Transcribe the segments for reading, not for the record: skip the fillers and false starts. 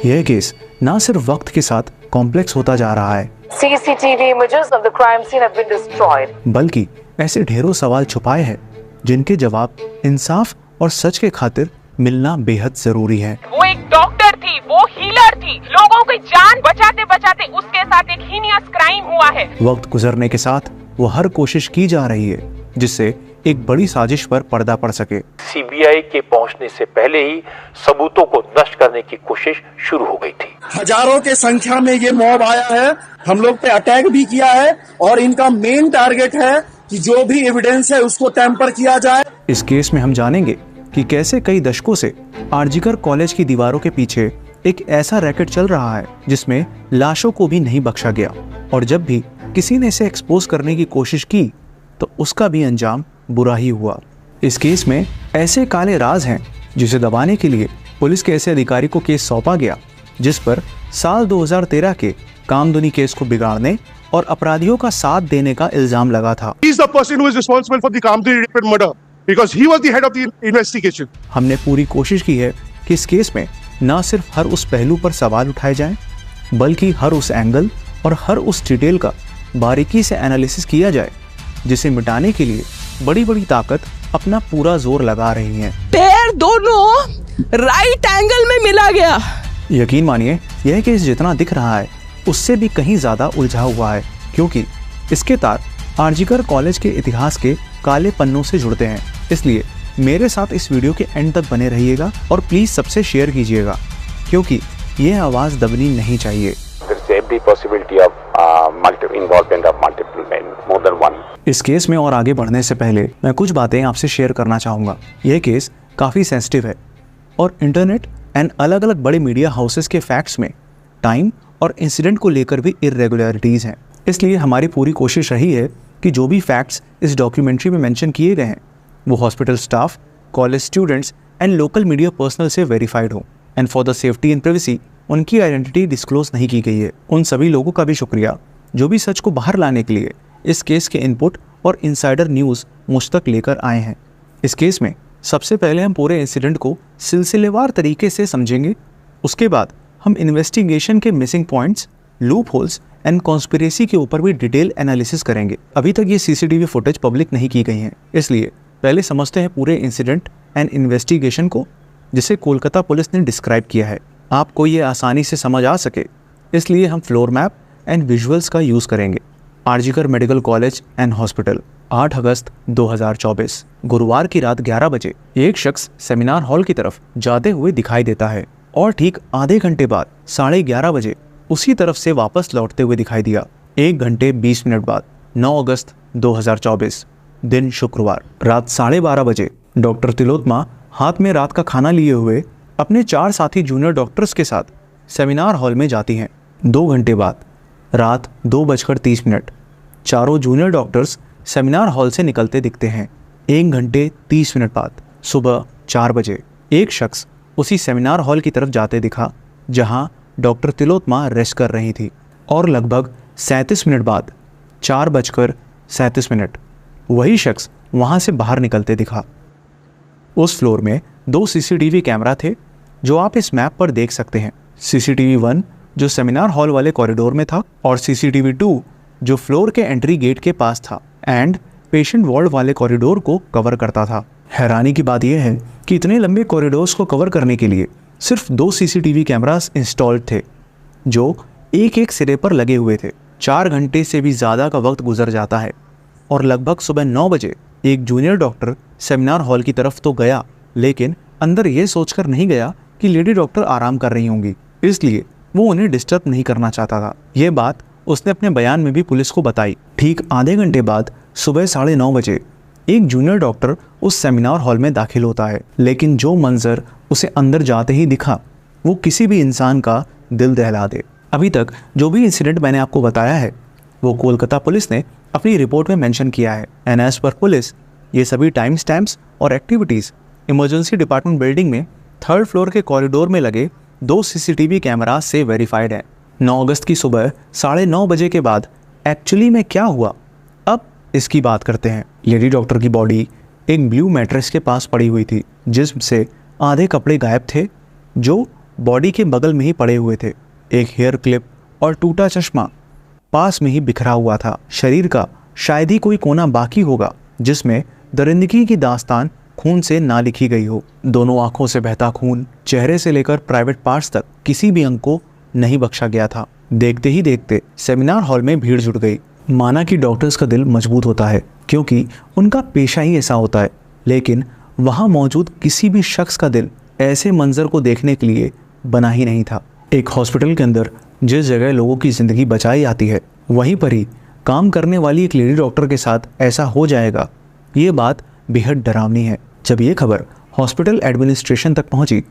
यह केस न सिर्फ वक्त के साथ कॉम्प्लेक्स होता जा रहा है, CCTV images of the crime scene have been destroyed. बल्कि ऐसे ढेरों सवाल छुपाए हैं जिनके जवाब इंसाफ और सच के खातिर मिलना बेहद जरूरी है। वो एक डॉक्टर थी, वो हीलर थी, लोगों की जान बचाते बचाते उसके साथ एक हीनियस क्राइम हुआ है। वक्त गुजरने के साथ वो हर कोशिश की जा रही है जिससे एक बड़ी साजिश पर पर्दा पड़ सके। सीबीआई के पहुंचने से पहले ही सबूतों को नष्ट करने की कोशिश शुरू हो गई थी। हजारों के संख्या में ये मॉब आया है, हम लोग पे अटैक भी किया है और इनका मेन टारगेट है कि जो भी एविडेंस है उसको टेम्पर किया जाए। इस केस में हम जानेंगे कि कैसे कई दशकों से आरजीकर कॉलेज की दीवारों के पीछे एक ऐसा रैकेट चल रहा है जिसमें लाशों को भी नहीं बख्शा गया, और जब भी किसी ने इसे एक्सपोज करने की कोशिश की तो उसका भी अंजाम बुरा ही हुआ। इस केस में ऐसे काले राज हैं जिसे दबाने के लिए पुलिस के ऐसे अधिकारी को केस सौंपा गया जिस पर साल 2013 के कामदुनी केस को बिगाड़ने और अपराधियों का साथ देने का इल्जाम लगा था। हमने पूरी कोशिश की है कि इस केस में न सिर्फ हर उस पहलू पर सवाल उठाए जाएं, बल्कि हर उस एंगल और हर उस डिटेल का बारीकी से एनालिसिस किया जाए जिसे मिटाने के लिए बड़ी बड़ी ताकत अपना पूरा जोर लगा रही हैं। पैर दोनों राइट एंगल में मिला गया। यकीन मानिए यह केस जितना दिख रहा है उससे भी कहीं ज्यादा उलझा हुआ है, क्योंकि इसके तार आरजीकर कॉलेज के इतिहास के काले पन्नों से जुड़ते हैं। इसलिए मेरे साथ इस वीडियो के एंड तक बने रहिएगा और प्लीज सबसे शेयर कीजिएगा, क्योंकि यह आवाज दबनी नहीं चाहिए। इस केस में और आगे बढ़ने से पहले मैं कुछ बातें आपसे शेयर करना चाहूँगा। यह केस काफ़ी सेंसिटिव है और इंटरनेट एंड अलग अलग बड़े मीडिया हाउसेस के फैक्ट्स में टाइम और इंसिडेंट को लेकर भी इरेगुलरिटीज़ हैं। इसलिए हमारी पूरी कोशिश रही है कि जो भी फैक्ट्स इस डॉक्यूमेंट्री में मेंशन किए गए हैं वो hospital staff, college students and local media personal से वेरीफाइड हो, and for the safety and privacy उनकी आइडेंटिटी डिस्क्लोज नहीं की गई है। उन सभी लोगों का भी शुक्रिया जो भी सच को बाहर लाने के लिए इस केस के इनपुट और इनसाइडर न्यूज़ मुझ तक लेकर आए हैं। इस केस में सबसे पहले हम पूरे इंसिडेंट को सिलसिलेवार तरीके से समझेंगे। उसके बाद हम इन्वेस्टिगेशन के missing points, loop holes and conspiracy के ऊपर भी डिटेल एनालिसिस करेंगे। अभी तक ये सीसीटीवी फुटेज पब्लिक नहीं की गई हैं, इसलिए पहले समझते हैं पूरे इंसिडेंट एंड इन्वेस्टिगेशन को जिसे कोलकाता पुलिस ने डिस्क्राइब किया है। आपको ये आसानी से समझ आ सके इसलिए हम फ्लोर मैप एंड विजुअल्स का यूज़ करेंगे। RG Kar medical college and hospital, 8 अगस्त 2024 गुरुवार की रात 11 बजे एक शख्स सेमिनार हॉल की तरफ जाते हुए दिखाई देता है और ठीक आधे घंटे बाद 11:30 बजे उसी तरफ से वापस लौटते हुए दिखाई दिया। 1 घंटे 20 मिनट बाद 9 अगस्त 2024 दिन शुक्रवार रात 12:30 बजे डॉक्टर तिलोत्मा हाथ में रात का खाना लिए हुए अपने 4 साथी जूनियर डॉक्टर्स के साथ सेमिनार हॉल में जाती हैं। 2 घंटे बाद रात 2:30 चारों जूनियर डॉक्टर्स सेमिनार हॉल से निकलते दिखते हैं। 1 घंटे 30 मिनट बाद सुबह 4 बजे एक शख्स उसी सेमिनार हॉल की तरफ जाते दिखा जहां डॉक्टर तिलोत्मा रेस्ट कर रही थी, और लगभग 37 मिनट बाद 4:37 वही शख्स वहां से बाहर निकलते दिखा। उस फ्लोर में 2 सीसीटीवी कैमरा थे जो आप इस मैप पर देख सकते हैं। सीसीटीवी 1 जो सेमिनार हॉल वाले कॉरिडोर में था और सीसीटीवी 2 जो फ्लोर के एंट्री गेट के पास था एंड पेशेंट वार्ड वाले कॉरिडोर को कवर करता था। हैरानी की बात यह है कि इतने लंबे कॉरिडोर्स को कवर करने के लिए सिर्फ 2 सीसीटीवी कैमरास इंस्टॉल्ड थे जो एक सिरे पर लगे हुए थे। 4 घंटे से भी ज़्यादा का वक्त गुजर जाता है और लगभग सुबह 9 बजे एक जूनियर डॉक्टर सेमिनार हॉल की तरफ तो गया, लेकिन अंदर ये सोचकर नहीं गया कि लेडी डॉक्टर आराम कर रही होंगी, इसलिए वो उन्हें डिस्टर्ब नहीं करना चाहता था। ये बात उसने अपने बयान में भी पुलिस को बताई। ठीक आधे घंटे बाद सुबह 9:30 बजे एक जूनियर डॉक्टर उस सेमिनार हॉल में दाखिल होता है, लेकिन जो मंजर उसे अंदर जाते ही दिखा वो किसी भी इंसान का दिल दहला दे। अभी तक जो भी इंसिडेंट मैंने आपको बताया है वो कोलकाता पुलिस ने अपनी रिपोर्ट में मेंशन किया है, एंड एज पर पुलिस ये सभी टाइम स्टैम्प्स और एक्टिविटीज़ इमरजेंसी डिपार्टमेंट बिल्डिंग में 3rd फ्लोर के कॉरिडोर में लगे 2 सीसीटीवी कैमरा से वेरीफाइड है। 9 अगस्त की सुबह 9:30 बजे के बाद एक्चुअली में क्या हुआ, अब इसकी बात करते हैं। लेडी डॉक्टर की बॉडी एक ब्लू मैट्रेस के पास पड़ी हुई थी जिससे आधे कपड़े गायब थे जो बॉडी के बगल में ही पड़े हुए थे। एक हेयर क्लिप और टूटा चश्मा पास में ही बिखरा हुआ था। शरीर का शायद ही कोई कोना बाकी होगा जिसमें दरिंदगी की दास्तान खून से ना लिखी गई हो। दोनों आंखों से बहता खून, चेहरे से लेकर प्राइवेट पार्ट्स तक किसी भी अंग को नहीं बख्शा गया था। देखते ही देखते सेमिनार हॉल में भीड़ जुट गई। माना कि डॉक्टर्स का दिल मजबूत होता है क्योंकि उनका पेशा ही ऐसा होता है, लेकिन वहाँ मौजूद किसी भी शख्स का दिल ऐसे मंजर को देखने के लिए बना ही नहीं था। एक हॉस्पिटल के अंदर जिस जगह लोगों की ज़िंदगी बचाई जाती है, वहीं पर ही काम करने वाली एक लेडी डॉक्टर के साथ ऐसा हो जाएगा, ये बात बेहद डरावनी है। जब ये खबर हॉस्पिटल एडमिनिस्ट्रेशन तक पहुंची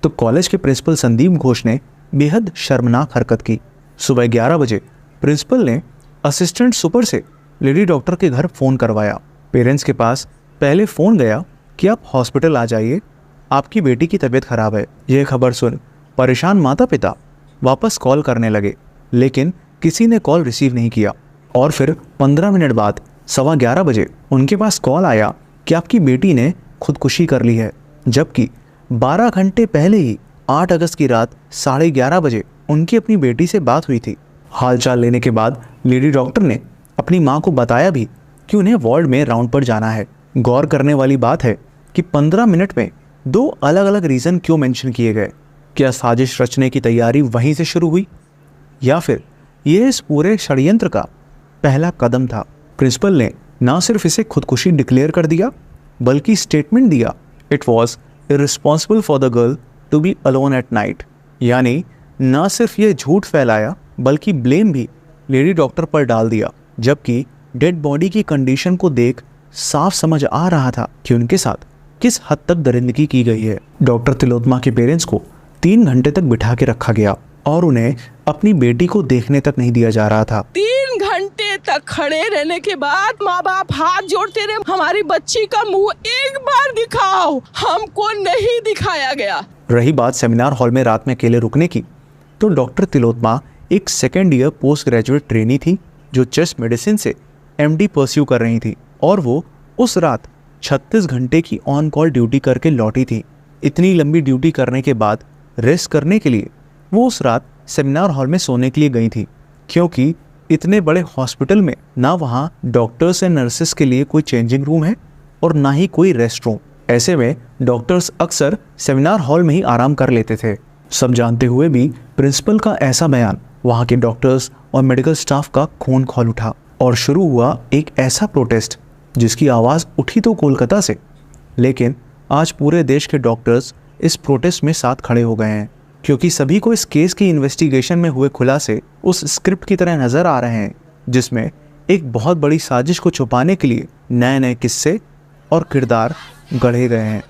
तो कॉलेज के प्रिंसिपल संदीप घोष ने बेहद शर्मनाक हरकत की। सुबह 11 बजे प्रिंसिपल ने असिस्टेंट सुपर से लेडी डॉक्टर के घर फ़ोन करवाया। पेरेंट्स के पास पहले फ़ोन गया कि आप हॉस्पिटल आ जाइए, आपकी बेटी की तबीयत खराब है। यह खबर सुन परेशान माता पिता वापस कॉल करने लगे, लेकिन किसी ने कॉल रिसीव नहीं किया। और फिर 15 मिनट बाद 11:15 बजे उनके पास कॉल आया कि आपकी बेटी ने खुदकुशी कर ली है, जबकि 12 घंटे पहले ही 8 अगस्त की रात 11:30 बजे उनकी अपनी बेटी से बात हुई थी। हालचाल लेने के बाद लेडी डॉक्टर ने अपनी मां को बताया भी कि उन्हें वार्ड में राउंड पर जाना है। गौर करने वाली बात है कि 15 मिनट में 2 अलग अलग रीज़न क्यों मेंशन किए गए। क्या साजिश रचने की तैयारी वहीं से शुरू हुई या फिर ये इस पूरे षड्यंत्र का पहला कदम था? प्रिंसिपल ने ना सिर्फ इसे खुदकुशी डिक्लेयर कर दिया बल्कि स्टेटमेंट दिया, it was irresponsible for the girl to be alone at night. यानी ना सिर्फ ये झूठ फैलाया बल्कि ब्लेम भी लेडी डॉक्टर पर डाल दिया, जबकि डेड बॉडी की कंडीशन को देख साफ समझ आ रहा था कि उनके साथ किस हद तक दरिंदगी की गई है। डॉक्टर तिलोत्मा के पेरेंट्स को 3 घंटे तक बिठा के रखा गया और उन्हें अपनी बेटी को देखने तक नहीं दिया जा रहा था। 3 घंटे तक खड़े रहने के बाद माँ बाप हाथ जोड़ते रहे, हमारी बच्ची का मुंह एक बार दिखाओ, हमको नहीं दिखाया गया। रही बात सेमिनार हॉल में रात में अकेले रुकने की, तो डॉक्टर तिलोत्मा एक second year post graduate trainee थी जो चेस्ट मेडिसिन से MD परस्यू कर रही थी, और वो उस रात 36 घंटे की ऑन कॉल ड्यूटी करके लौटी थी। इतनी लंबी ड्यूटी करने के बाद रेस्ट करने के लिए वो उस रात सेमिनार हॉल में सोने के लिए गई थी, क्योंकि इतने बड़े हॉस्पिटल में ना वहाँ डॉक्टर्स एंड नर्सेस के लिए कोई चेंजिंग रूम है और ना ही कोई रेस्ट रूम। ऐसे में डॉक्टर्स अक्सर सेमिनार हॉल में ही आराम कर लेते थे। सब जानते हुए भी प्रिंसिपल का ऐसा बयान वहाँ के डॉक्टर्स और मेडिकल स्टाफ का खून खौल उठा और शुरू हुआ एक ऐसा प्रोटेस्ट जिसकी आवाज़ उठी तो कोलकाता से, लेकिन आज पूरे देश के डॉक्टर्स इस प्रोटेस्ट में साथ खड़े हो गए हैं, क्योंकि सभी को इस केस की इन्वेस्टिगेशन में हुए खुलासे उस स्क्रिप्ट की तरह नज़र आ रहे हैं जिसमें एक बहुत बड़ी साजिश को छुपाने के लिए नए नए किस्से और किरदार गढ़े गए हैं।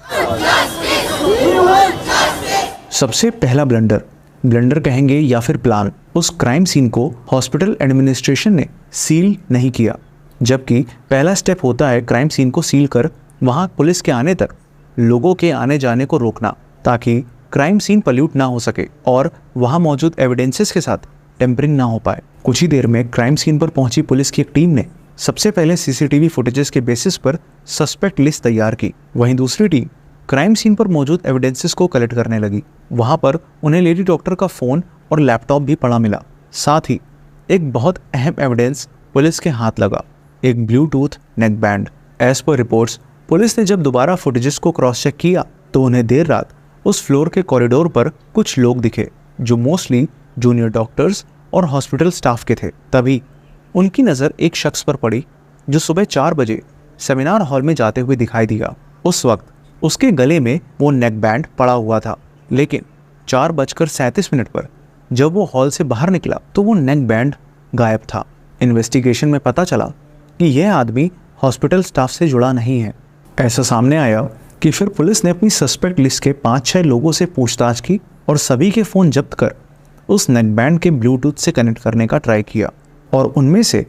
सबसे पहला ब्लंडर कहेंगे या फिर प्लान, उस क्राइम सीन को हॉस्पिटल एडमिनिस्ट्रेशन ने सील नहीं किया, जबकि पहला स्टेप होता है क्राइम सीन को सील कर वहाँ पुलिस के आने तक लोगों के आने जाने को रोकना, ताकि क्राइम सीन पल्यूट ना हो सके और वहाँ मौजूद एविडेंसेस के साथ टेम्परिंग ना हो पाए। कुछ ही देर में क्राइम सीन पर पहुंची पुलिस की एक टीम ने सबसे पहले CCTV फुटेजेस के बेसिस पर सस्पेक्ट लिस्ट तैयार की। वहीं दूसरी टीम क्राइम सीन पर मौजूद एविडेंसेस को कलेक्ट करने लगी। वहाँ पर उन्हें लेडी डॉक्टर का फ़ोन और लैपटॉप भी पड़ा मिला। साथ ही एक बहुत अहम एविडेंस पुलिस के हाथ लगा, एक ब्लूटूथ नेक बैंड। एज पर रिपोर्ट्स पुलिस ने जब दोबारा फुटेजेस को क्रॉस चेक किया तो उन्हें देर रात उस फ्लोर के कॉरिडोर पर कुछ लोग दिखे जो मोस्टली जूनियर डॉक्टर्स और हॉस्पिटल स्टाफ के थे। तभी उनकी नज़र एक शख्स पर पड़ी जो सुबह 4 बजे सेमिनार हॉल में जाते हुए दिखाई दिया। उस वक्त उसके गले में वो नेक बैंड पड़ा हुआ था, लेकिन 4:37 पर जब वो हॉल से बाहर निकला तो वो नेक बैंड गायब था। इन्वेस्टिगेशन में पता चला कि यह आदमी हॉस्पिटल स्टाफ से जुड़ा नहीं है। ऐसा सामने आया कि फिर पुलिस ने अपनी सस्पेक्ट लिस्ट के 5-6 लोगों से पूछताछ की और सभी के फ़ोन जब्त कर उस नेक बैंड के ब्लूटूथ से कनेक्ट करने का ट्राई किया, और उनमें से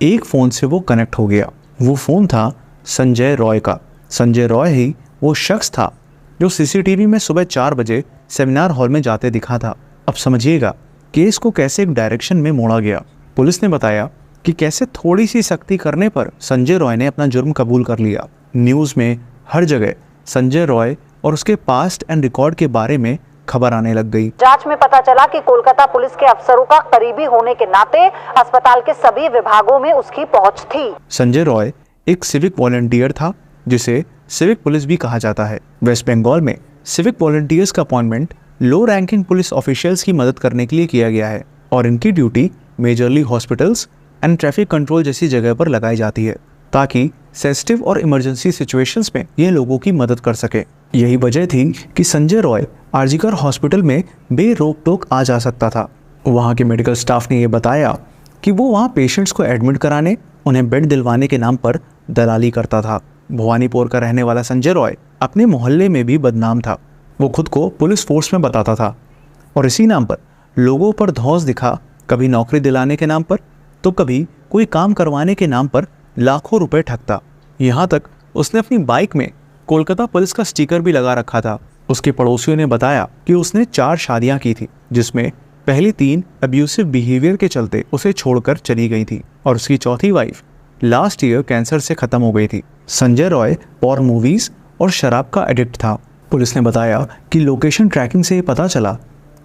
एक फ़ोन से वो कनेक्ट हो गया। वो फ़ोन था संजय रॉय का। संजय रॉय ही वो शख्स था जो CCTV में सुबह 4 बजे सेमिनार हॉल में जाते दिखा था। अब समझिएगा केस को कैसे एक डायरेक्शन में मोड़ा गया। पुलिस ने बताया कि कैसे थोड़ी सी सख्ती करने पर संजय रॉय ने अपना जुर्म कबूल कर लिया। न्यूज़ में हर जगह संजय रॉय और उसके पास्ट एंड रिकॉर्ड के बारे में खबर आने लग गई। जांच में पता चला कि कोलकाता पुलिस के अफसरों का करीबी होने के नाते अस्पताल के सभी विभागों में उसकी पहुंच थी। संजय रॉय एक सिविक वॉलंटियर था, जिसे सिविक पुलिस भी कहा जाता है। वेस्ट बंगाल में सिविक वॉलंटियर्स का अपॉइंटमेंट लो रैंकिंग पुलिस ऑफिशियल्स की मदद करने के लिए किया गया है और इनकी duty majorly hospitals and traffic control जैसी जगह पर लगाई जाती है, ताकि सेंसिटिव और इमरजेंसी सिचुएशंस में ये लोगों की मदद कर सके। यही वजह थी कि संजय रॉय आरजीकर हॉस्पिटल में बेरोक टोक आ जा सकता था। वहाँ के मेडिकल स्टाफ ने यह बताया कि वो वहाँ पेशेंट्स को एडमिट कराने, उन्हें बेड दिलवाने के नाम पर दलाली करता था। भवानीपुर का रहने वाला संजय रॉय अपने मोहल्ले में भी बदनाम था। वो खुद को पुलिस फोर्स में बताता था और इसी नाम पर लोगों पर धौंस दिखा, कभी नौकरी दिलाने के नाम पर तो कभी कोई काम करवाने के नाम पर लाखों रुपए ठगता। यहाँ तक उसने अपनी बाइक में कोलकाता पुलिस का स्टिकर भी लगा रखा था। उसके पड़ोसियों ने बताया कि उसने 4 शादियां की थी, जिसमें पहली 3 अब्यूसिव बिहेवियर के चलते उसे छोड़कर चली गई थी और उसकी चौथी वाइफ लास्ट ईयर कैंसर से खत्म हो गई थी। संजय रॉय पॉर्न मूवीज और शराब का एडिक्ट था। पुलिस ने बताया कि लोकेशन ट्रैकिंग से ये पता चला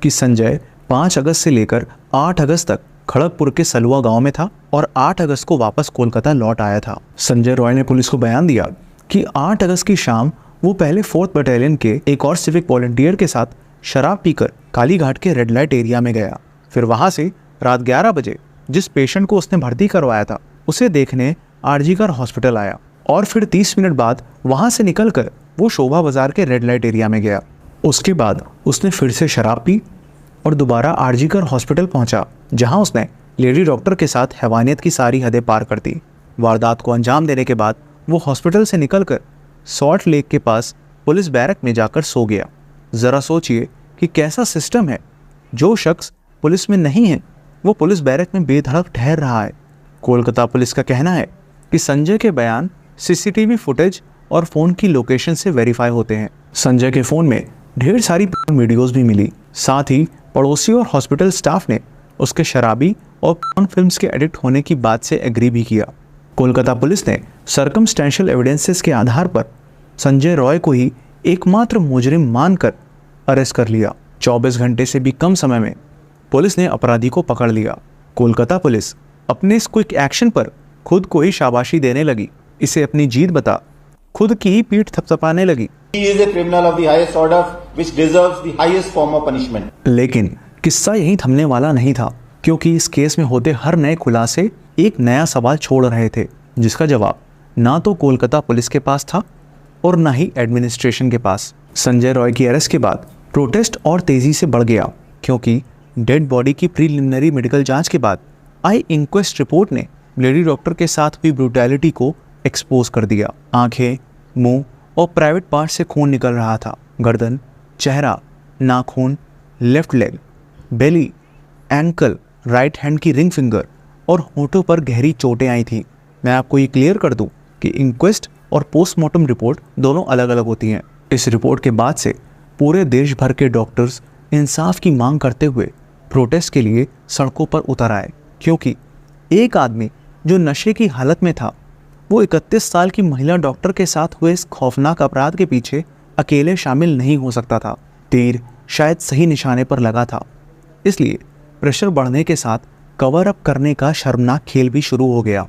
कि संजय 5 अगस्त से लेकर 8 अगस्त तक खड़गपुर के सलुआ गांव में था और 8 अगस्त को वापस कोलकाता लौट आया था। संजय रॉय ने पुलिस को बयान दिया कि 8 अगस्त की शाम वो पहले 4th बटालियन के एक और सिविक वॉलंटियर के साथ शराब पीकर कालीघाट के रेड लाइट एरिया में गया। फिर वहां से रात 11 बजे जिस पेशेंट को उसने भर्ती करवाया था उसे देखने आरजीकर हॉस्पिटल आया और फिर 30 मिनट बाद वहां से निकलकर वो शोभा बाजार के रेड लाइट एरिया में गया। उसके बाद उसने फिर से शराब पी और दोबारा आरजीकर हॉस्पिटल पहुंचा, जहां उसने लेडी डॉक्टर के साथ हैवानियत की सारी हदें पार कर दी। वारदात को अंजाम देने के बाद वो हॉस्पिटल से निकलकर सॉल्ट लेक के पास पुलिस बैरक में जाकर सो गया। ज़रा सोचिए कि कैसा सिस्टम है। जो शख्स पुलिस में नहीं है वो पुलिस बैरक में बेधड़क ठहर रहा है। कोलकाता पुलिस का कहना है कि संजय के बयान सीसीटीवी फुटेज और फ़ोन की लोकेशन से वेरीफाई होते हैं। संजय के फ़ोन में ढेर सारी वीडियोज़ भी मिली। साथ ही पड़ोसी और हॉस्पिटल स्टाफ ने उसके शराबी और पॉर्न फिल्म्स के एडिक्ट होने की बात से एग्री भी किया। कोलकाता पुलिस ने सर्कमस्टेंशियल एविडेंसेस के आधार पर संजय रॉय को ही एकमात्र मुजरिम मानकर अरेस्ट कर लिया। 24 घंटे से भी कम समय में पुलिस ने अपराधी को पकड़ लिया। कोलकाता पुलिस अपने इस क्विक एक्शन पर खुद को ही शाबाशी देने लगी। इसे अपनी जीत बता खुद की ही पीठ थपथपाने लगी। He is a criminal of the highest order, which deserves the highest form of punishment. लेकिन किस्सा यहीं थमने वाला नहीं था, क्योंकि इस केस में होते हर नए खुलासे एक नया सवाल छोड़ रहे थे, जिसका जवाब ना तो कोलकाता पुलिस के पास था और ना ही एडमिनिस्ट्रेशन के पास। संजय रॉय की अरेस्ट के बाद प्रोटेस्ट और तेजी से बढ़ गया, क्योंकि डेड बॉडी की प्रीलिमिनरी मेडिकल जांच के बाद आई इंक्वेस्ट रिपोर्ट ने लेडी डॉक्टर के साथ हुई ब्रूटैलिटी को एक्सपोज कर दिया। आंखें, मुंह और प्राइवेट पार्ट से खून निकल रहा था। गर्दन, चेहरा, नाखून, लेफ्ट लेग, बेली, एंकल, राइट हैंड की रिंग फिंगर और होठों पर गहरी चोटें आई थी। मैं आपको ये क्लियर कर दूं कि इंक्वेस्ट और पोस्टमार्टम रिपोर्ट दोनों अलग अलग होती हैं। इस रिपोर्ट के बाद से पूरे देश भर के डॉक्टर्स इंसाफ की मांग करते हुए प्रोटेस्ट के लिए सड़कों पर उतर आए, क्योंकि एक आदमी जो नशे की हालत में था वो 31 साल की महिला डॉक्टर के साथ हुए इस खौफनाक अपराध के पीछे अकेले शामिल नहीं हो सकता था। तीर शायद सही निशाने पर लगा था। इसलिए प्रेशर बढ़ने के साथ कवर अप करने का शर्मनाक खेल भी शुरू हो गया।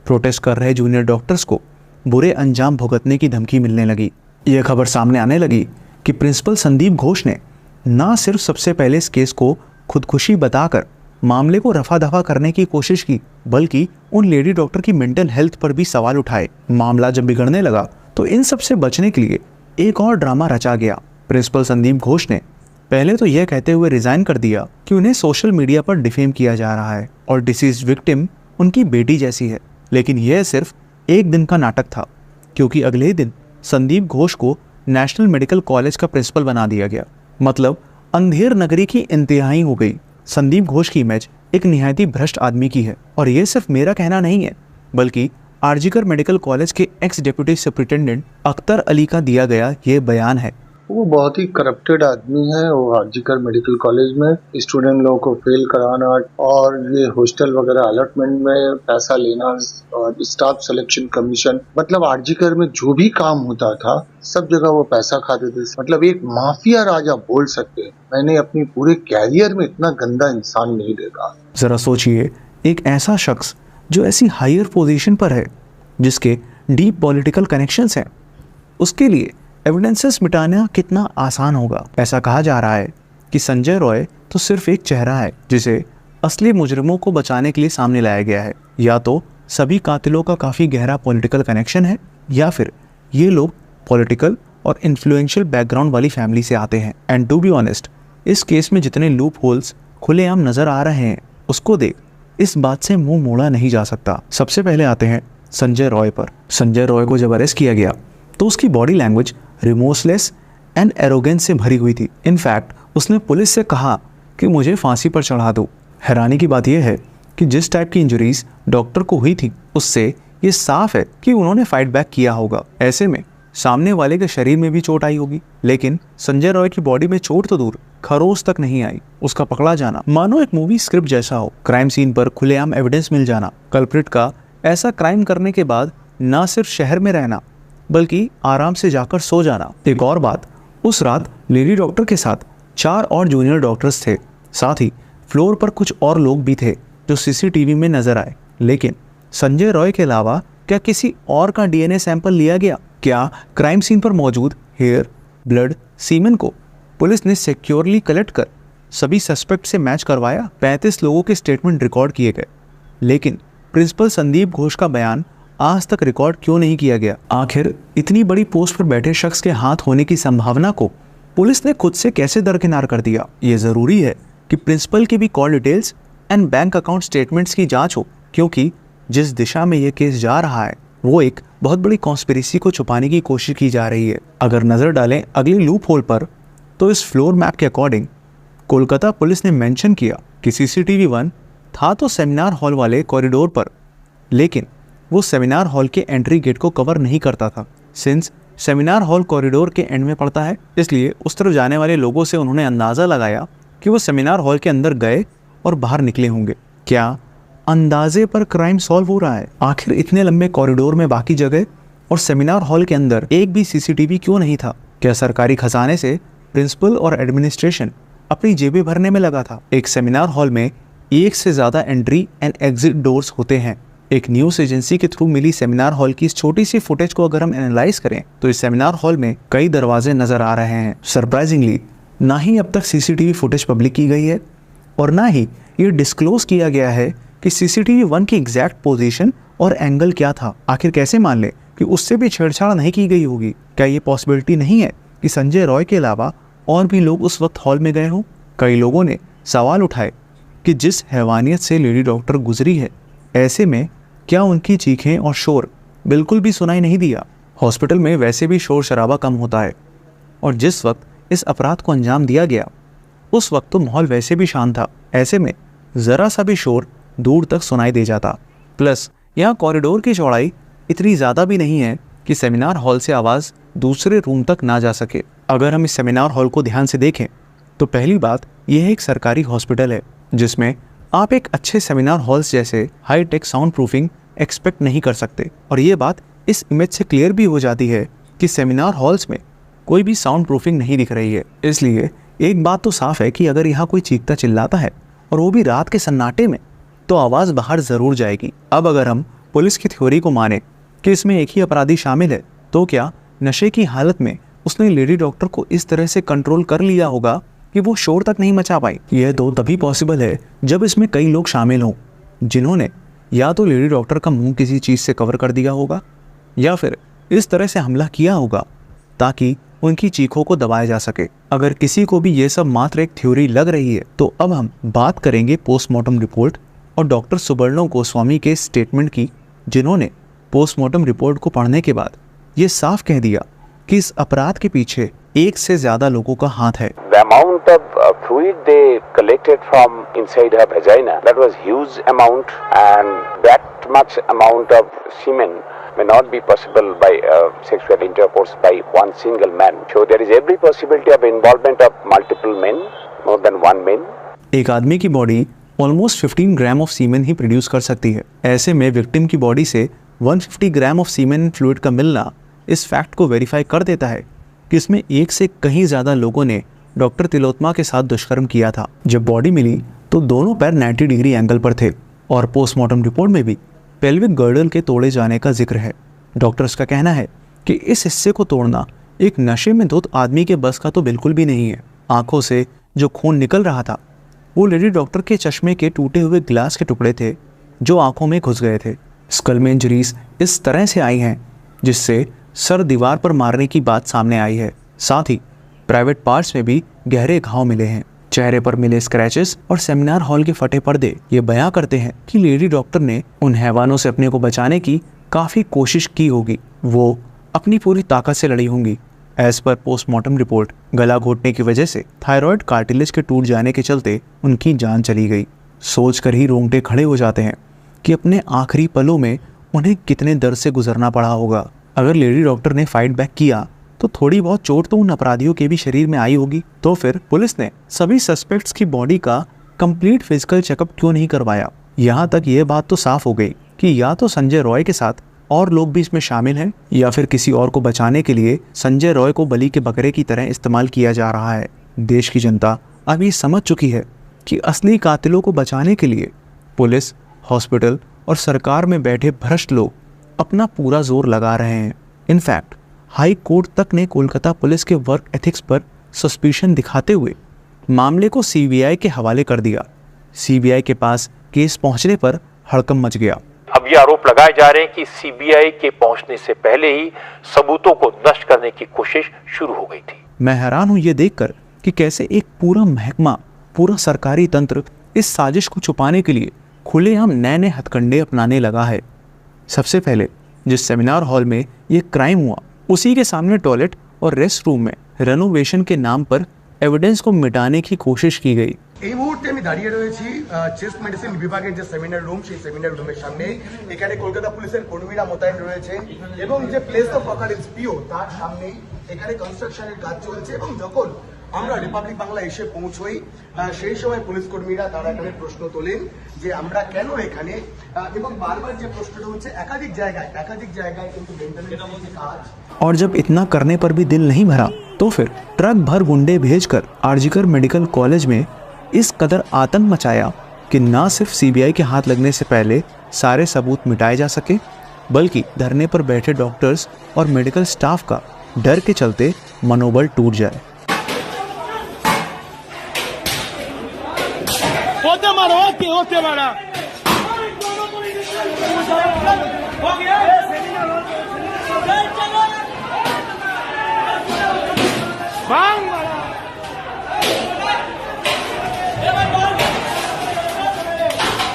प्रोटेस्ट कर रहे जूनियर डॉक्टर्स को बुरे अंजाम भुगतने की धमकी मिलने लगी। यह खबर सामने आने लगी कि प्रिंसिपल संदीप घोष ने ना सिर्फ सबसे पहले इस केस को खुदकुशी बताकर मामले को रफा दफा करने की कोशिश की, बल्कि उन लेडी डॉक्टर की मेंटल हेल्थ पर भी सवाल उठाए। मामला जब बिगड़ने लगा तो इन सब से बचने के लिए एक और ड्रामा रचा गया। प्रिंसिपल संदीप घोष ने पहले तो यह कहते हुए रिजाइन कर दिया कि उन्हें सोशल मीडिया पर डिफेम किया जा रहा है और डिसीज्ड विक्टिम उनकी बेटी जैसी है। लेकिन यह सिर्फ एक दिन का नाटक था, क्योंकि अगले ही दिन संदीप घोष को नेशनल मेडिकल कॉलेज का प्रिंसिपल बना दिया गया। मतलब अंधेर नगरी की इंतहाई हो गई। संदीप घोष की इमेज एक निहायती भ्रष्ट आदमी की है। और यह सिर्फ मेरा कहना नहीं है, बल्कि आरजीकर मेडिकल कॉलेज के x deputy superintendent Akhtar Ali का दिया गया ये बयान है। वो बहुत ही करप्टेड आदमी है। वो आरजीकर मेडिकल कॉलेज में स्टूडेंट लोगों को फेल कराना और ये हॉस्टल वगैरह अलॉटमेंट में पैसा लेना और स्टाफ सिलेक्शन कमीशन, मतलब आरजीकर में जो भी काम होता था सब जगह वो पैसा खाते थे। मतलब एक माफिया राजा बोल सकते हैं। मैंने अपनी पूरे कैरियर में इतना गंदा इंसान नहीं देखा। जरा सोचिए, एक ऐसा शख्स जो ऐसी हायर पोजीशन पर है, जिसके डीप पॉलिटिकल कनेक्शंस हैं, उसके लिए एविडेंसेस मिटाना कितना आसान होगा। ऐसा कहा जा रहा है कि संजय रॉय तो सिर्फ एक चेहरा है जिसे असली मुजरिमों को बचाने के लिए सामने लाया गया है। या तो सभी कातिलों का काफ़ी गहरा पॉलिटिकल कनेक्शन है, या फिर ये लोग पॉलिटिकल और इन्फ्लुएंशियल बैकग्राउंड वाली फैमिली से आते हैं। एंड टू बी ऑनेस्ट, इस केस में जितने लूप होल्स खुलेआम नज़र आ रहे हैं, उसको देख इस बात से मुंह मोड़ा नहीं जा सकता। सबसे पहले आते हैं संजय रॉय पर। संजय रॉय को जब अरेस्ट किया गया तो उसकी बॉडी लैंग्वेज रिमोर्सलेस एंड एरोगेंस से भरी हुई थी। इनफैक्ट उसने पुलिस से कहा कि मुझे फांसी पर चढ़ा दो। हैरानी की बात यह है कि जिस टाइप की इंजरीज डॉक्टर को हुई थी, उससे ये साफ है कि उन्होंने फाइट बैक किया होगा। ऐसे में सामने वाले के शरीर में भी चोट आई होगी, लेकिन संजय रॉय की बॉडी में चोट तो दूर, खरोच तक नहीं आई। उसका पकड़ा जाना मानो एक मूवी स्क्रिप्ट जैसा हो। क्राइम सीन पर खुलेआम एविडेंस मिल जाना, कल्प्रिट का ऐसा क्राइम करने के बाद ना सिर्फ शहर में रहना बल्कि आराम से जाकर सो जाना। एक और बात, उस रात लेडी डॉक्टर के साथ 4 और जूनियर डॉक्टर्स थे। साथ ही फ्लोर पर कुछ और लोग भी थे जो सीसीटीवी में नजर आए। लेकिन संजय रॉय के अलावा क्या किसी और का डीएनए सैंपल लिया गया? क्या क्राइम सीन पर मौजूद हेयर, ब्लड, सीमेन को पुलिस ने सिक्योरली कलेक्ट कर सभी सस्पेक्ट से मैच करवाया? 35 लोगों के स्टेटमेंट रिकॉर्ड किए गए, लेकिन प्रिंसिपल संदीप घोष का बयान आज तक रिकॉर्ड क्यों नहीं किया गया? आखिर इतनी बड़ी पोस्ट पर बैठे शख्स के हाथ होने की संभावना को पुलिस ने खुद से कैसे दरकिनार कर दिया? ये जरूरी है कि प्रिंसिपल की भी call details and bank account statements की जांच हो, क्योंकि जिस दिशा में ये केस जा रहा है वो एक बहुत बड़ी कॉन्स्पिरेसी को छुपाने की कोशिश की जा रही है। अगर नजर डालें अगले लूप होल पर, तो इस फ्लोर मैप के अकॉर्डिंग कोलकाता पुलिस ने मेंशन किया कि सीसीटीवी 1 था तो सेमिनार हॉल वाले कॉरिडोर पर, लेकिन वो सेमिनार हॉल के एंट्री गेट को कवर नहीं करता था। सिंस सेमिनार हॉल कॉरिडोर के एंड में पड़ता है, इसलिए उस तरफ जाने वाले लोगों से उन्होंने अंदाज़ा लगाया कि वो सेमिनार हॉल के अंदर गए और बाहर निकले होंगे। क्या अंदाजे पर क्राइम सॉल्व हो रहा है? आखिर इतने लंबे कॉरिडोर में बाकी जगह और सेमिनार हॉल के अंदर एक भी सीसीटीवी क्यों नहीं था? क्या सरकारी खजाने से प्रिंसिपल और एडमिनिस्ट्रेशन अपनी जेबें भरने में लगा था? एक सेमिनार हॉल में एक से ज़्यादा एंट्री एंड एग्जिट डोर्स होते हैं। एक न्यूज़ एजेंसी के थ्रू मिली सेमिनार हॉल की इस छोटी सी फुटेज को अगर हम एनालाइज करें तो इस सेमिनार हॉल में कई दरवाजे नजर आ रहे हैं। सरप्राइजिंगली ना ही अब तक सीसीटीवी फुटेज पब्लिक की गई है और ना ही ये डिस्क्लोज किया गया है कि सीसीटीवी 1 की एग्जैक्ट पोजीशन और एंगल क्या था। आखिर कैसे मान ले कि उससे भी छेड़छाड़ नहीं की गई होगी? क्या ये पॉसिबिलिटी नहीं है कि संजय रॉय के अलावा और भी लोग उस वक्त हॉल में गए हों? कई लोगों ने सवाल उठाए कि जिस हैवानियत से लेडी डॉक्टर गुजरी है, ऐसे में क्या उनकी चीखें और शोर बिल्कुल भी सुनाई नहीं दिया? हॉस्पिटल में वैसे भी शोर शराबा कम होता है और जिस वक्त इस अपराध को अंजाम दिया गया उस वक्त तो माहौल वैसे भी शांत था। ऐसे में ज़रा सा भी शोर दूर तक सुनाई दे जाता। प्लस यहाँ कॉरिडोर की चौड़ाई इतनी ज़्यादा भी नहीं है कि सेमिनार हॉल से आवाज़ दूसरे रूम तक ना जा सके। अगर हम इस सेमिनार हॉल को ध्यान से देखें तो पहली बात यह एक सरकारी हॉस्पिटल है जिसमें आप एक अच्छे सेमिनार हॉल्स जैसे high tech sound proofing expect नहीं कर सकते। और ये बात इस इमेज से क्लियर भी हो जाती है कि सेमिनार हॉल्स में कोई भी साउंड प्रूफिंग नहीं दिख रही है। इसलिए एक बात तो साफ है कि अगर यहाँ कोई चीखता चिल्लाता है और वो भी रात के सन्नाटे में, तो आवाज़ बाहर ज़रूर जाएगी। अब अगर हम पुलिस की थ्योरी को माने कि इसमें एक ही अपराधी शामिल है, तो क्या नशे की हालत में उसने लेडी डॉक्टर को इस तरह से कंट्रोल कर लिया होगा कि वो शोर तक नहीं मचा पाई? यह तो तभी पॉसिबल है जब इसमें कई लोग शामिल हों जिन्होंने या तो लेडी डॉक्टर का मुंह किसी चीज़ से कवर कर दिया होगा या फिर इस तरह से हमला किया होगा ताकि उनकी चीखों को दबाया जा सके। अगर किसी को भी ये सब मात्र एक थ्योरी लग रही है तो अब हम बात करेंगे पोस्टमार्टम रिपोर्ट और डॉक्टर सुबर्णो गोस्वामी के स्टेटमेंट की, जिन्होंने पोस्टमार्टम रिपोर्ट को पढ़ने के बाद ये साफ कह दिया कि इस अपराध के पीछे एक से ज्यादा लोगों का हाथ है। The amount of fluid they collected from inside her vagina, that was huge amount, and that much amount of semen may not be possible by sexual intercourse by one single man. So there is every possibility of involvement of multiple men, more than one man. एक आदमी की body almost 15 gram of semen ही produce कर सकती है। ऐसे में victim की बॉडी से 150 ग्राम ऑफ सीमेन फ्लूइड का मिलना इस फैक्ट को वेरीफाई कर देता है कि इसमें एक से कहीं ज़्यादा लोगों ने डॉक्टर तिलोत्तमा के साथ दुष्कर्म किया था। जब बॉडी मिली तो दोनों पैर 90 डिग्री एंगल पर थे और पोस्टमार्टम रिपोर्ट में भी पेल्विक गर्डल के तोड़े जाने का जिक्र है। डॉक्टर्स का कहना है कि इस हिस्से को तोड़ना एक नशे में धुत आदमी के बस का तो बिल्कुल भी नहीं है। आंखों से जो खून निकल रहा था वो लेडी डॉक्टर के चश्मे के टूटे हुए ग्लास के टुकड़े थे जो आंखों में घुस गए थे। स्कल में इंजरीज इस तरह से आई हैं जिससे सर दीवार पर मारने की बात सामने आई है। साथ ही प्राइवेट पार्ट्स में भी गहरे घाव मिले हैं। चेहरे पर मिले स्क्रैचेस और सेमिनार हॉल के फटे पर्दे ये बयां करते हैं कि लेडी डॉक्टर ने उन हैवानों से अपने को बचाने की काफ़ी कोशिश की होगी। वो अपनी पूरी ताकत से लड़ी होंगी। एज पर पोस्टमार्टम रिपोर्ट गला घोटने की वजह से थायराइड कार्टिलेज के टूट जाने के चलते उनकी जान चली गई। सोच कर ही रोंगटे खड़े हो जाते हैं कि अपने आखिरी पलों में उन्हें कितने दर्द से गुजरना पड़ा होगा। अगर लेडी डॉक्टर ने फाइट बैक किया तो थोड़ी बहुत चोट तो उन अपराधियों के भी शरीर में आई होगी। तो फिर पुलिस ने सभी सस्पेक्ट्स की बॉडी का कंप्लीट फिजिकल चेकअप क्यों नहीं करवाया? यहाँ तक ये बात तो साफ हो गई कि या तो संजय रॉय के साथ और लोग भी इसमें शामिल हैं या फिर किसी और को बचाने के लिए संजय रॉय को बलि के बकरे की तरह इस्तेमाल किया जा रहा है। देश की जनता अब ये समझ चुकी है कि असली कातिलों को बचाने के लिए पुलिस, हॉस्पिटल और सरकार में बैठे भ्रष्ट लोग अपना पूरा जोर लगा रहे हैं। इनफैक्ट हाई कोर्ट तक ने कोलकाता पुलिस के वर्क एथिक्स पर सस्पिशन दिखाते हुए मामले को सीबीआई के हवाले कर दिया। सीबीआई के पास केस पहुंचने पर हड़कंप मच गया। अब ये आरोप लगाए जा रहे हैं कि सीबीआई के पहुंचने से पहले ही सबूतों को नष्ट करने की कोशिश शुरू हो गई थी। मैं हैरान हूं ये देखकर कि कैसे एक पूरा महकमा, पूरा सरकारी तंत्र इस साजिश को छुपाने के लिए खुलेआम नए नए हथकंडे अपनाने लगा है। सबसे पहले जिस सेमिनार हॉल में ये क्राइम हुआ उसी के सामने टॉयलेट और रेस्ट रूम में रेनोवेशन के नाम पर एविडेंस को मिटाने की कोशिश की गई। এই মুহূর্তে আমি দাঁড়িয়ে রয়েছি চেস্ট মেডিসিন বিভাগের যে সেমিনার রুম সেই সেমিনার রুমের সামনে। এখানে কলকাতা পুলিশের কর্মীরা মোতায়েন রয়েছে এবং যে প্লেস অফ অকারেন্স পিও তার সামনেই এখানে কনস্ট্রাকশনের কাজ চলছে এবং যখন আমরা রিপাবলিক বাংলা এসে পৌঁছই সেই সময় পুলিশ কর্মীরা তারা এখানে প্রশ্ন তোলেন যে আমরা কেন এখানে এবং বারবার যে প্রশ্নটা হচ্ছে একাধিক জায়গায় কিন্তু মেইনটেনেন্স কাজ। और जब इतना करने पर भी दिल नहीं भरा तो फिर ट्रक भर गुंडे भेजकर आरजीकर मेडिकल कॉलेज में इस कदर आतंक मचाया कि ना सिर्फ सीबीआई के हाथ लगने से पहले सारे सबूत मिटाए जा सके बल्कि धरने पर बैठे डॉक्टर्स और मेडिकल स्टाफ का डर के चलते मनोबल टूट जाए।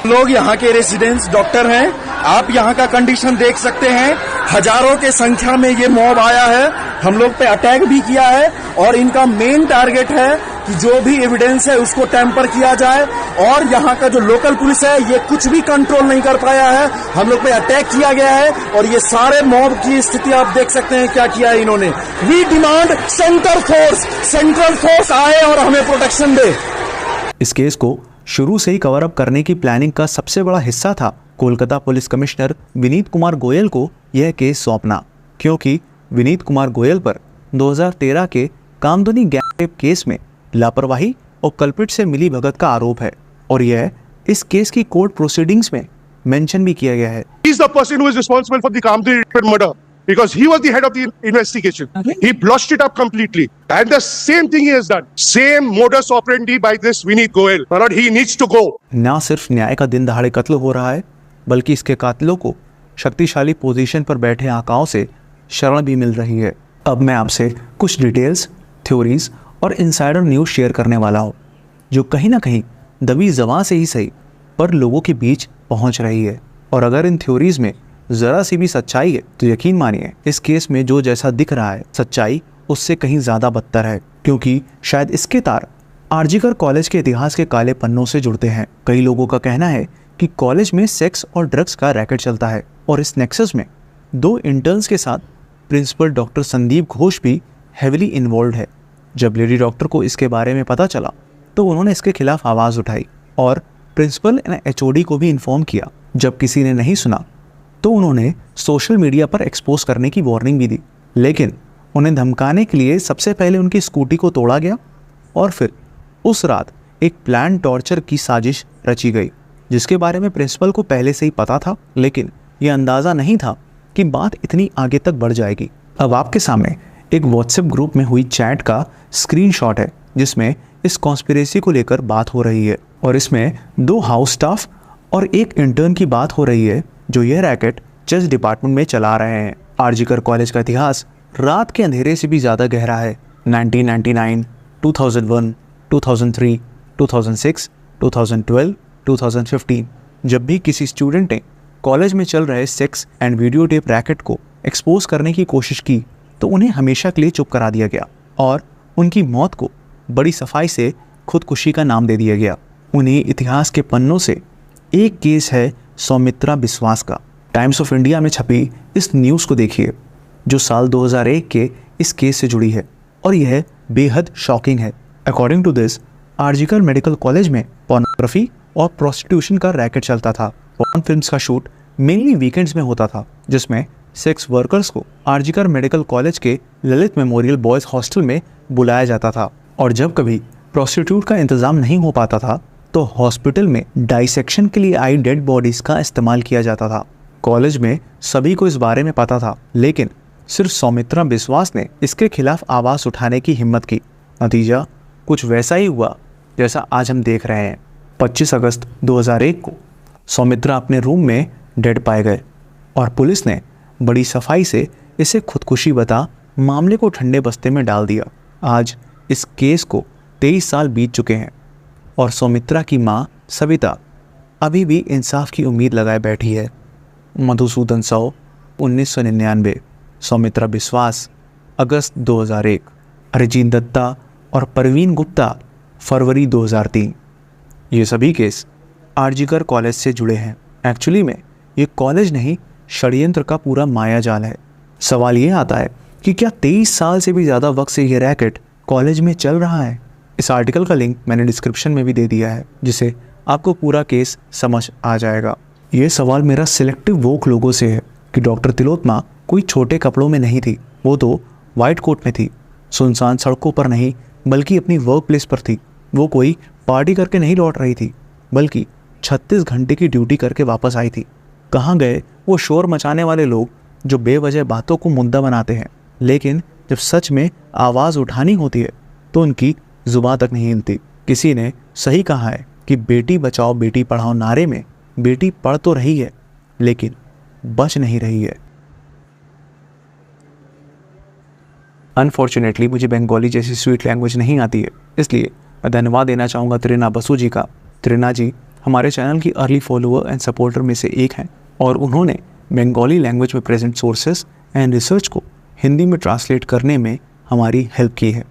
लोग यहाँ के रेसिडेंट्स डॉक्टर हैं। आप यहाँ का कंडीशन देख सकते हैं। हजारों के संख्या में ये मॉब आया है, हम लोग पे अटैक भी किया है और इनका मेन टारगेट है कि जो भी एविडेंस है उसको टेम्पर किया जाए। और यहाँ का जो लोकल पुलिस है ये कुछ भी कंट्रोल नहीं कर पाया है, हम लोग पे अटैक किया गया है और ये सारे मॉब की स्थिति आप देख सकते हैं क्या किया है इन्होंने। वी डिमांड सेंट्रल फोर्स आए और हमें प्रोटेक्शन दे। इस केस को शुरू से ही कवर अप करने की प्लानिंग का सबसे बड़ा हिस्सा था कोलकाता पुलिस कमिश्नर विनीत कुमार गोयल को यह केस सौंपना, क्योंकि विनीत कुमार गोयल पर 2013 के कामदुनी गैंग रेप केस में लापरवाही और कल्प्रिट से मिली भगत का आरोप है और यह इस केस की कोर्ट प्रोसीडिंग्स में मेंशन भी किया गया है। He is the person who is responsible for the Kamduni murder because he was the head of the investigation. He blotched it up completely. And the same thing he has done. Same modus operandi by this Vineet Goyal. But he needs to go. ना सिर्फ न्याय का दिन दहाड़े कत्ल हो रहा है बल्कि इसके कातिलों को शक्तिशाली पोजीशन पर बैठे आकाओं से शरण भी मिल रही है। अब मैं आपसे कुछ डिटेल्स, थ्योरीज और इनसाइडर न्यूज़ शेयर करने वाला हूँ जो कहीं ना कहीं दबी ज़बान से ही सही पर लोगों के बीच पहुँच रही है। और अगर इन थ्योरीज में ज़रा सी भी सच्चाई है तो यकीन मानिए इस केस में जो जैसा दिख रहा है सच्चाई उससे कहीं ज़्यादा बदतर है, क्योंकि शायद इसके तार आरजीकर कॉलेज के इतिहास के काले पन्नों से जुड़ते हैं। कई लोगों का कहना है कि कॉलेज में सेक्स और ड्रग्स का रैकेट चलता है और इस नेक्सस में 2 इंटर्न्स के साथ प्रिंसिपल डॉक्टर संदीप घोष भी हेविली इन्वॉल्व है। जब लेडी डॉक्टर को इसके बारे में पता चला तो उन्होंने इसके खिलाफ आवाज़ उठाई और प्रिंसिपल एंड HOD को भी इन्फॉर्म किया। जब किसी ने नहीं सुना तो उन्होंने सोशल मीडिया पर एक्सपोज करने की वार्निंग भी दी, लेकिन उन्हें धमकाने के लिए सबसे पहले उनकी स्कूटी को तोड़ा गया और फिर उस रात एक प्लान टॉर्चर की साजिश रची गई, जिसके बारे में प्रिंसिपल को पहले से ही पता था, लेकिन यह अंदाज़ा नहीं था कि बात इतनी आगे तक बढ़ जाएगी। अब आपके सामने एक व्हाट्सएप ग्रुप में हुई चैट का स्क्रीनशॉट है जिसमें इस कॉन्स्पिरेसी को लेकर बात हो रही है और इसमें 2 हाउस स्टाफ और एक इंटर्न की बात हो रही है जो यह रैकेट चेस डिपार्टमेंट में चला रहे हैं। आरजीकर कॉलेज का इतिहास रात के अंधेरे से भी ज़्यादा गहरा है। 1999, 2001, 2003, 2006, 2012, 2015 जब भी किसी स्टूडेंट ने कॉलेज में चल रहे sex and video tape racket को एक्सपोज करने की कोशिश की तो उन्हें हमेशा के लिए चुप करा दिया गया और उनकी मौत को बड़ी सफाई से खुदकुशी का नाम दे दिया गया। उन्हीं इतिहास के पन्नों से एक केस है सौमित्रा बिस्वास का। टाइम्स ऑफ इंडिया में छपी इस न्यूज़ को देखिए जो साल 2001 के इस केस से जुड़ी है और यह बेहद शॉकिंग है। According to this, RG Kar medical college में पोर्नोग्राफी और प्रोस्टिट्यूशन का रैकेट चलता था। पॉर्न फिल्म्स का शूट मेनली वीकेंड्स में होता था, जिसमें सेक्स वर्कर्स को आरजीकर मेडिकल कॉलेज के ललित मेमोरियल बॉयज़ हॉस्टल में बुलाया जाता था और जब कभी प्रोस्टिट्यूट का इंतज़ाम नहीं हो पाता था तो हॉस्पिटल में डाइसेक्शन के लिए आई डेड बॉडीज़ का इस्तेमाल किया जाता था। कॉलेज में सभी को इस बारे में पता था, लेकिन सिर्फ सौमित्रा बिस्वास ने इसके खिलाफ आवाज़ उठाने की हिम्मत की। नतीजा कुछ वैसा ही हुआ जैसा आज हम देख रहे हैं। 25 अगस्त 2001 को सौमित्रा अपने रूम में डेड पाए गए और पुलिस ने बड़ी सफाई से इसे खुदकुशी बता मामले को ठंडे बस्ते में डाल दिया। आज इस केस को 23 साल बीत चुके हैं और सौमित्रा की मां सविता अभी भी इंसाफ की उम्मीद लगाए बैठी है। मधुसूदन साव 1999, सौमित्रा बिस्वास अगस्त 2001, अरिजीत दत्ता और परवीन गुप्ता फरवरी 2003। ये सभी केस आरजीकर कॉलेज से जुड़े हैं। एक्चुअली में ये कॉलेज नहीं, षड्यंत्र का पूरा माया जाल है। सवाल ये आता है कि क्या 23 साल से भी ज़्यादा वक्त से ये रैकेट कॉलेज में चल रहा है? इस आर्टिकल का लिंक मैंने डिस्क्रिप्शन में भी दे दिया है, जिसे आपको पूरा केस समझ आ जाएगा। ये सवाल मेरा सिलेक्टिव वोक लोगों से है कि डॉक्टर तिलोत्मा कोई छोटे कपड़ों में नहीं थी, वो तो वाइट कोट में थी। सुनसान सड़कों पर नहीं बल्कि अपनी वर्क प्लेस पर थी। वो कोई पार्टी करके नहीं लौट रही थी, बल्कि 36 घंटे की ड्यूटी करके वापस आई थी। कहाँ गए वो शोर मचाने वाले लोग जो बेवजह बातों को मुद्दा बनाते हैं, लेकिन जब सच में आवाज़ उठानी होती है तो उनकी जुबान तक नहीं हिलती। किसी ने सही कहा है कि बेटी बचाओ बेटी पढ़ाओ नारे में बेटी पढ़ तो रही है लेकिन बच नहीं रही है। अनफॉर्चुनेटली मुझे बंगाली जैसी स्वीट लैंग्वेज नहीं आती है, इसलिए मैं धन्यवाद देना चाहूँगा त्रिना बसु जी का। त्रिना जी हमारे चैनल की अर्ली फॉलोअर एंड सपोर्टर में से एक हैं और उन्होंने बंगाली लैंग्वेज में प्रेजेंट सोर्सेस एंड रिसर्च को हिंदी में ट्रांसलेट करने में हमारी हेल्प की है।